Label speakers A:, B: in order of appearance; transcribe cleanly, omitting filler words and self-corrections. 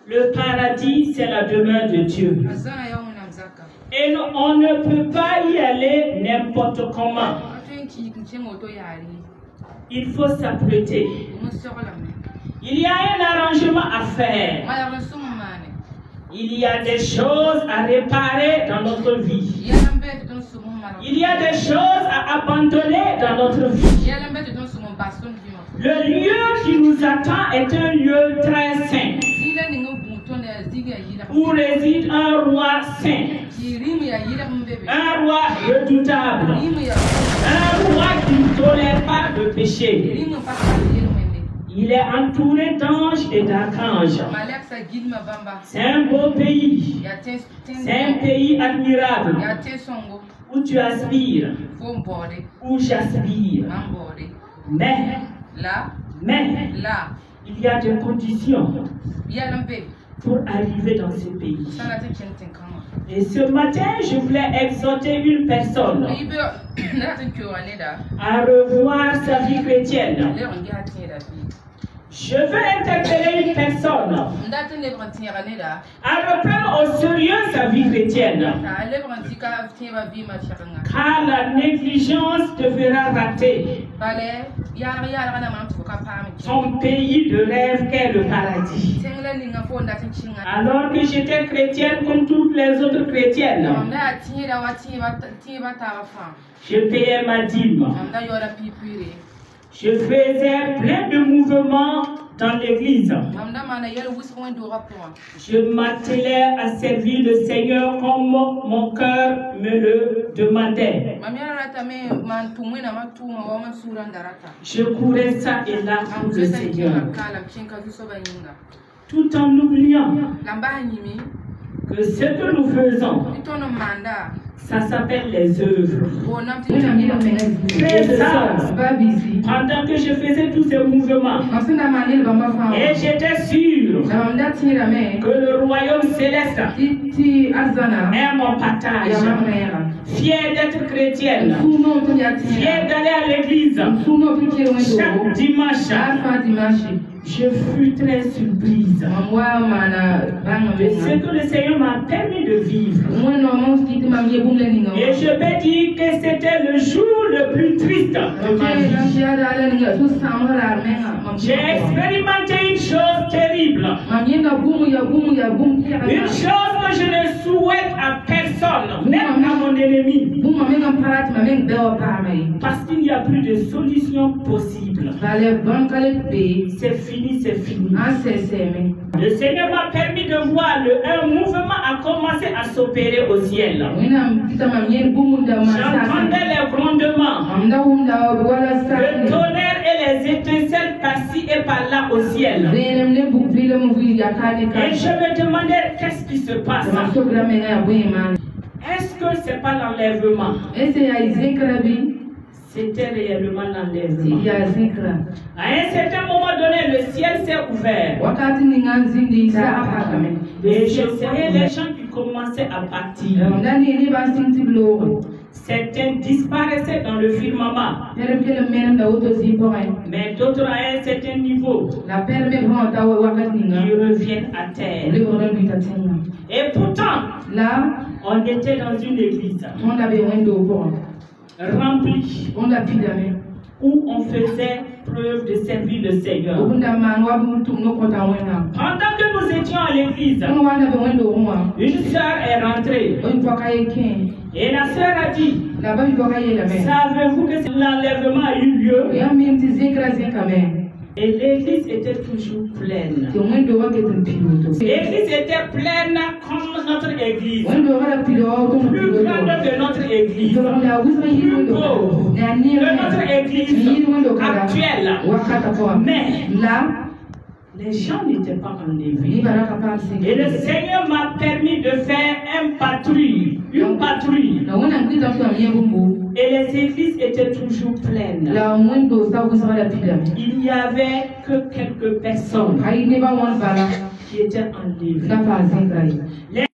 A: Le paradis, c'est la demeure de Dieu. Et on ne peut pas y aller n'importe comment. Il faut s'apprêter. Il y a un arrangement à faire. Il y a des choses à réparer dans notre vie. Il y a des choses à abandonner dans notre vie. Le lieu qui nous attend est un lieu très saint, où réside un roi saint, un roi redoutable, un roi qui ne tolère pas le péché. Il est entouré d'anges et d'archanges. C'est un beau pays. C'est un pays admirable où tu aspires, où j'aspire. Mais il y a des conditions pour arriver dans ce pays. Et ce matin, je voulais exhorter une personne à revoir sa vie chrétienne. Je veux interpeller une personne à reprendre au sérieux sa vie chrétienne. Car la négligence te fera rater son pays de rêve qu'est le paradis. Alors que j'étais chrétienne comme toutes les autres chrétiennes, je payais ma dîme. Je faisais plein de mouvements dans l'église. Je m'attelais à servir le Seigneur comme mon cœur me le demandait. Je courais ça et là pour le Seigneur, tout en oubliant que ce que nous faisons, ça s'appelle les œuvres. Pendant que je faisais tous ces mouvements, et j'étais sûr que le royaume céleste est mon partage. Fier d'être chrétienne, fier d'aller à l'église chaque dimanche. Je fus très surprise de ce que le Seigneur m'a permis de vivre. Et je peux dire que c'était le jour le plus triste de ma vie. J'ai expérimenté une chose terrible. Une chose que je ne souhaite à personne, même à mon ennemi. Parce qu'il n'y a plus de solution possible. C'est fini, c'est fini. Le Seigneur m'a permis de voir un mouvement a commencé à s'opérer au ciel. J'entendais les grondements, le tonnerre et les étincelles par-ci et par-là au ciel. Et je me demandais qu'est-ce qui se passe. Est-ce que ce n'est pas l'enlèvement? C'était réellement l'enlèvement. À un certain moment donné, le ciel s'est ouvert. Et je voyais les gens qui commençaient à partir. Certains disparaissaient dans le firmament. Mais d'autres à un certain niveau, ils reviennent à terre. Et pourtant, on était dans une église remplie, où on faisait preuve de servir le Seigneur. Pendant que nous étions à l'église, une sœur est rentrée. Et la sœur a dit, savez-vous que l'enlèvement a eu lieu? Et l'église était toujours pleine. L'église était pleine comme notre église. Plus grande que notre église. Plus beau que notre église actuelle. Mais les gens n'étaient pas enlevés. Et le Seigneur m'a permis de faire une patrouille. Et les églises étaient toujours pleines. Il n'y avait que quelques personnes qui étaient enlevées. Les